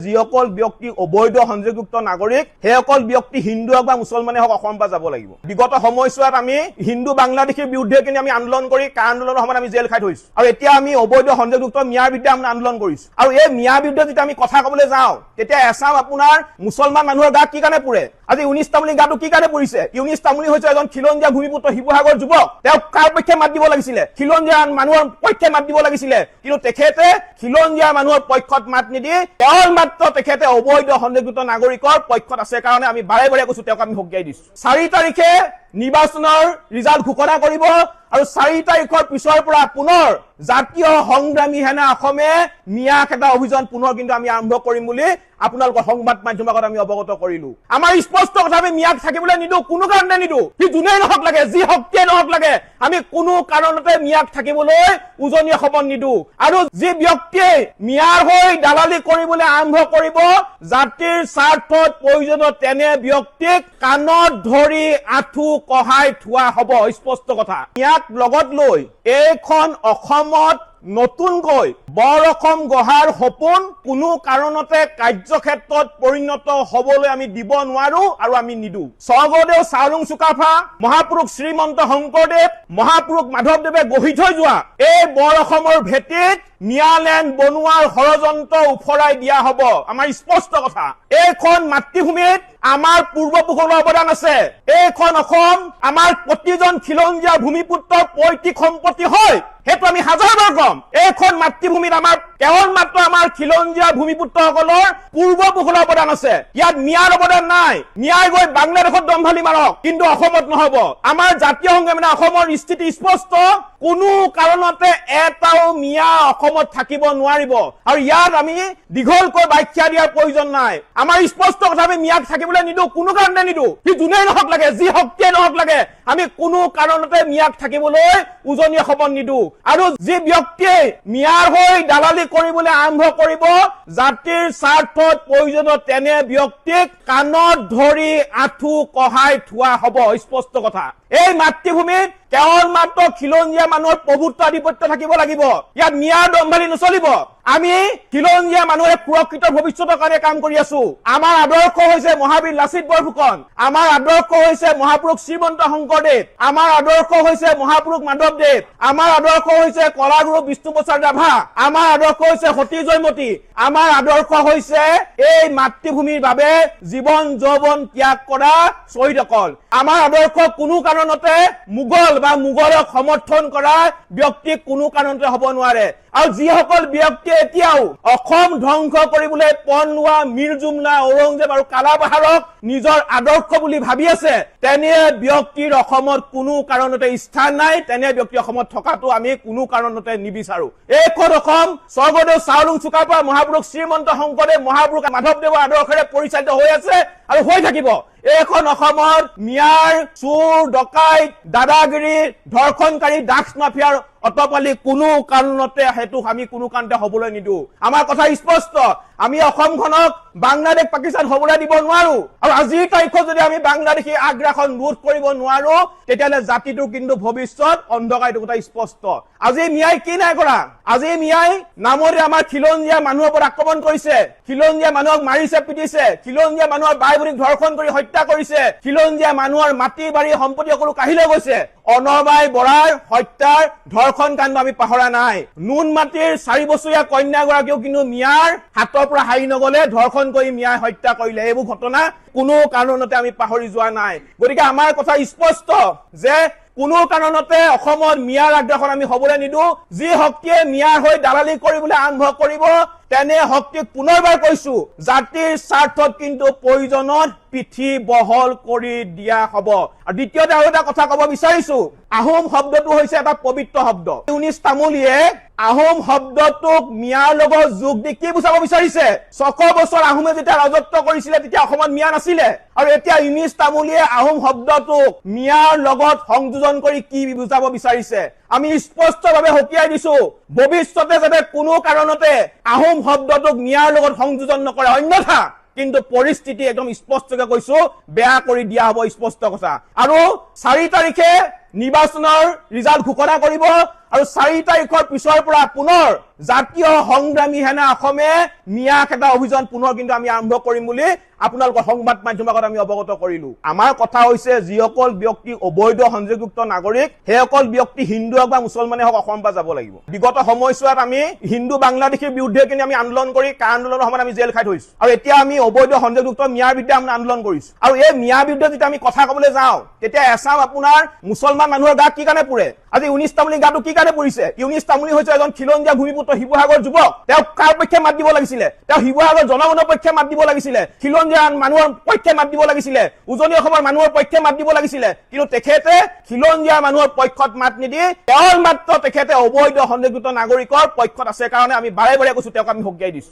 যিসকল ব্যক্তি অবৈধ সংযোগযুক্ত নাগৰিক সেইসকল ব্যক্তি হিন্দু হওক বা মুছলমানে হওক অসমৰ পৰা যাব লাগিব। বিগত সময়ছোৱাত আমি হিন্দু বাংলাদেশীৰ বিৰুদ্ধে কিন্তু আমি আন্দোলন কৰি কা আন্দোলনৰ সময়ত আমি জেল খাই থৈছো আৰু এতিয়া আমি অবৈধ সংযোগযুক্ত মিয়াৰ বিৰুদ্ধে আমি আন্দোলন কৰিছো আৰু এই মিয়াৰ বিৰুদ্ধে যেতিয়া আমি কথা ক'বলৈ যাওঁ তেতিয়া এছাম আপোনাৰ মুছলমান মানুহৰ গা কি কাৰণে পুৰে। আজি ইউনিছ তামুলী গাটো কি কাৰণে পৰিছে। ইউনিছ তামুলী হৈছে এজন খিলঞ্জীয়া ভূমিপুত্ৰ শিৱসাগৰ যুৱক। তেওঁ কাৰ পক্ষে মাত দিব লাগিছিলে? খিলঞ্জীয়া মানুহৰ পক্ষে মাত দিব লাগিছিলে, কিন্তু তেখেতে খিলঞ্জীয়া মানুহৰ পক্ষত মাত নিদি তেওঁৰ মাত্ৰ তেখেতে অবৈধ সংযোগযুক্ত নাগৰিকৰ পক্ষত আছে কাৰণে আমি বাৰে বাৰে কৈছো তেওঁক আমি হকিয়াই দিছো। 4 তাৰিখে নিৰ্বাচনৰ ৰিজাল্ট ঘোষণা কৰিব আৰু 4 তাৰিখৰ পিছৰ পৰা পুনৰ জাতীয় সংগ্ৰামী সেনা অসমে মিয়া খেদা অভিযান পুনৰ কিন্তু আমি আৰম্ভ কৰিম বুলি আপোনালোকৰ সংবাদ মাধ্যমৰ আগত আমি অৱগত কৰিলো। আমাৰ স্পষ্ট কথা, আমি মিয়াক থাকিবলৈ নিদো, কোনো কাৰণতে নিদো। সি যোনেই নহওক লাগে, যি শক্তিয়ে নহওক লাগে, আমি কোনো কাৰণতে মিয়াক থাকিবলৈ উজনি অসমত নিদো। আৰু যি ব্যক্তিয়ে মিয়াৰ হৈ দালালি কৰিবলৈ আৰম্ভ কৰিব, জাতিৰ স্বাৰ্থত প্ৰয়োজনত তেনে ব্যক্তিক কাণত ধৰি আঁঠু কঢ়াই থোৱা হ'ব। স্পষ্ট কথা। মিয়াক লগত লৈ এইখন অসমত নতুনকৈ বৰ অসম গঢ়াৰ সপোন কোনো কাৰণতে কাৰ্যক্ষেত্ৰত পৰিণত হবলৈ আমি দিব নোৱাৰো আৰু আমি নিদো। স্বৰ্গদেউ চাওলুং চুকাফা, মহাপুৰুষ শ্ৰীমন্ত শংকৰদেৱ, মহাপুৰুষ মাধৱদেৱে গঢ়ি থৈ যোৱা এই বৰ অসমৰ ভেটিত মিয়ালেণ্ড বনোৱাৰ ষড়যন্ত্ৰ উফৰাই দিয়া হব। আমাৰ স্পষ্ট কথা। এইখন মাতৃভূমিত আমাৰ পূৰ্বপুৰুষৰ অৱদান আছে। এইখন অসম আমাৰ প্ৰতিজন খিলঞ্জীয়া ভূমিপুত্ৰৰ পৈতৃক সম্পত্তি হয়। সেইটো আমি হাজাৰবাৰ কম। এইখন মাতৃভূমিত আমাৰ কেৱল মাত্ৰ আমাৰ খিলঞ্জীয়া ভূমিপুত্ৰসকলৰ পূৰ্বপুৰুষৰ অৱদান আছে। ইয়াত মিয়াৰ অৱদান নাই। মিয়াই গৈ বাংলাদেশত দম্ভালি মাৰক, কিন্তু অসমত নহব। আমাৰ জাতীয় সংগ্ৰামী অসমৰ স্থিতি স্পষ্ট। কোনো কাৰণতে এটাও মিয়া অসমত থাকিব নোৱাৰিব আৰু ইয়াত আমি দীঘলকৈ ব্যাখ্যা দিয়াৰ প্ৰয়োজন নাই। আমাৰ স্পষ্ট কথা, আমি মিয়াক থাকিবলৈ নিদো, কোনো কাৰণতে নিদো। সি যোনেই নহওক লাগে, যি শক্তিয়ে নহওক লাগে, আমি কোনো কাৰণতে মিয়াক থাকিবলৈ উজনি অসমত নিদো। আৰু যি ব্যক্তিয়ে মিয়াৰ হৈ দালালি কৰিবলৈ আৰম্ভ কৰিব, জাতিৰ স্বাৰ্থত প্ৰয়োজনত তেনে ব্যক্তিক কাণত ধৰি আঁঠু কঢ়াই থোৱা হ'ব। স্পষ্ট কথা। এই মাতৃভূমিত কেৱল মাত্ৰ খিলঞ্জীয়া মানুহৰ প্ৰভুত্ব আধিপত্য থাকিব লাগিব। ইয়াত মিয়াৰ দম্ভালি নচলিব। আমি খিলঞ্জীয়া মানুহে সুৰক্ষিত ভৱিষ্যতৰ কাৰণে কাম কৰি আছো। আমাৰ আদৰ্শ হৈছে মহাবীৰ লাচিত বৰফুকন, আমাৰ আদৰ্শ হৈছে মহাপুৰুষ শ্ৰীমন্ত শংকৰদেৱ, আমাৰ আদৰ্শ হৈছে মহাপুৰুষ মাধৱদেৱ, আমাৰ আদৰ্শ হৈছে কলাগুৰু বিষ্ণুপ্ৰসাদ ৰাভা, আমাৰ আদৰ্শ হৈছে সতী জয়মতী, আমাৰ আদৰ্শ হৈছে এই মাতৃভূমিৰ বাবে জীৱন যৌৱন ত্যাগ কৰা শ্বহীদসকল। আমাৰ আদৰ্শ কোনো কাৰণতে মোগল বা মোগলক সমৰ্থন কৰা ব্যক্তি কোনো কাৰণতে হ'ব নোৱাৰে। আৰু যিসকল ব্যক্তিয়ে এতিয়াও অসম ধ্বংস কৰিবলৈ পণ লোৱা মীৰ জুমলা, ঔৰংজেব আৰু কালাপাহাৰক নিজৰ আদৰ্শ বুলি ভাবি আছে, তেনে ব্যক্তিৰ অসমত কোনো কাৰণতে স্থান নাই। তেনে ব্যক্তি অসমত থকাটো আমি কোনো কাৰণতে নিবিচাৰো। এইখন অসম স্বৰ্গদেউ চাওলুং চুকাফা, মহাপুৰুষ শ্ৰীমন্ত শংকৰদেৱ, মহাপুৰুষ মাধৱদেৱৰ আদৰ্শৰে পৰিচালিত হৈ আছে আৰু হৈ থাকিব। এইখন অসমত মিয়াৰ, চোৰ, ডকাইত, দাদাগিৰি, ধৰ্ষণকাৰী, ড্ৰাগছ মাফিয়াৰ অতপালি কোনো কাৰণতে সেইটো আমি কোনো কাৰণতে হবলৈ নিদো। আমাৰ কথা স্পষ্ট। আমি অসমখনক বাংলাদেশ পাকিস্তান হবলৈ দিব নোৱাৰো আৰু আজিৰ তাৰিখত যদি আমি বাংলাদেশী আগ্ৰাসন ৰোধ কৰিব নোৱাৰো, তেতিয়াহ'লে জাতিটোৰ কিন্তু ভৱিষ্যত অন্ধকাৰ। এইটো কথা স্পষ্ট। আজি মিয়াই কি নাই কৰা? আজি মিয়াই নামৰে আমাৰ খিলঞ্জীয়া মানুহৰ ওপৰত আক্ৰমণ কৰিছে, খিলঞ্জীয়া মানুহক মাৰিছে, পিটিছে, খিলঞ্জীয়া মানুহৰ বাই ভনীক ধৰ্ষণ কৰি হত্যা কৰিছে, খিলঞ্জীয়া মানুহৰ মাটি বাৰী সম্পত্তি সকলো কাঢ়ি লৈ গৈছে। অনবাই বৰাৰ হত্যাৰ ধৰ্ষণ কাণ্ড আমি পাহৰা নাই। নুন মাটিৰ 4 বছৰীয়া কন্যাগৰাকীও কিন্তু মিয়াৰ হাতৰ পৰা হাৰি নগলে, ধৰ্ষণ কৰি মিয়াই হত্যা কৰিলে। এইবোৰ ঘটনা কোনো কাৰণতে আমি পাহৰি যোৱা নাই। গতিকে আমাৰ কথা স্পষ্ট যে কোনো কাৰণতে অসমত মিয়াৰ আগ্ৰাসন আমি হবলৈ নিদো। যি শক্তিয়ে মিয়াৰ হৈ দালালি কৰিবলৈ আৰম্ভ কৰিব, তেনে শক্তিক পুনৰবাৰ কৈছো, জাতিৰ স্বাৰ্থত কিন্তু প্ৰয়োজনত পিঠি বহল কৰি দিয়া হব। আৰু দ্বিতীয়তে আৰু এটা কথা কব বিচাৰিছো, আহোম শব্দটো হৈছে এটা পবিত্ৰ শব্দ। ইউনিছ তামুলীয়ে আহোম শব্দটোক মিয়াৰ লগত যোগ দি কি বুজাব বিচাৰিছে? 600 বছৰ আহোমে যেতিয়া ৰাজত্ব কৰিছিলে তেতিয়া অসমত মিয়া নাছিলে, আৰু এতিয়া ইউনিছ তামুলীয়ে আহোম শব্দটোক মিয়াৰ লগত সংযোজন কৰি কি বুজাব বিচাৰিছে? আমি স্পষ্টভাৱে হকিয়াই দিছো, ভৱিষ্যতে যাতে কোনো কাৰণতে আহোম শব্দটোক মিয়াৰ লগত সংযোজন নকৰে, অন্যথা কিন্তু পৰিস্থিতি একদম স্পষ্টকৈ কৈছো বেয়া কৰি দিয়া হব। স্পষ্ট কথা। আৰু 4 তাৰিখে নিৰ্বাচনৰ ৰিজাল্ট ঘোষণা কৰিব আৰু 4 তাৰিখৰ পিছৰ পৰা পুনৰ জাতীয় সংগ্ৰামী সেনা অসমে মিয়া খেদা অভিযান পুনৰ কিন্তু আমি আৰম্ভ কৰিম বুলি আপোনালোকৰ সংবাদ মাধ্যমৰ আগত আমি অৱগত কৰিলো। আমাৰ কথা হৈছে যিসকল ব্যক্তি অবৈধ সংযোগযুক্ত নাগৰিক সেইসকল ব্যক্তি হিন্দু হওক বা মুছলমানে হওক অসমৰ পৰা যাব লাগিব। বিগত সময়ছোৱাত আমি হিন্দু বাংলাদেশীৰ বিৰুদ্ধে কিন্তু আমি আন্দোলন কৰি কা আন্দোলনৰ সময়ত আমি জেল খাই থৈছো আৰু এতিয়া আমি অবৈধ সংযোগযুক্ত মিয়াৰ বিৰুদ্ধে আমি আন্দোলন কৰিছো আৰু এই মিয়াৰ বিৰুদ্ধে যেতিয়া আমি কথা ক'বলৈ যাওঁ তেতিয়া এছাম আপোনাৰ মুছলমান মানুহৰ গাত কি কাৰণে পুৰে। আজি ইউনিছ তামুলী গাটো কি কাৰণে পৰিছে। ইউনিছ তামুলী হৈছে এজন খিলঞ্জীয়া ভূমিপুত্ৰ শিৱসাগৰ যুৱক। তেওঁ কাৰ পক্ষে মাত দিব লাগিছিলে। তেওঁ শিৱসাগৰ জনগণৰ পক্ষে মাত দিব লাগিছিলে। খিলঞ্জীয়া মানুহৰ পক্ষে মাত দিব লাগিছিলে। উজনি অসমৰ মানুহৰ পক্ষে মাত দিব লাগিছিলে। কিন্তু তেখেতে খিলঞ্জীয়া মানুহৰ পক্ষত মাত নিদি কেৱল মাত্ৰ তেখেতে অবৈধ সংযোগযুক্ত নাগৰিকৰ পক্ষত আছে কাৰণে আমি বাৰে বাৰে কৈছো তেওঁক আমি হকিয়াই দিছো।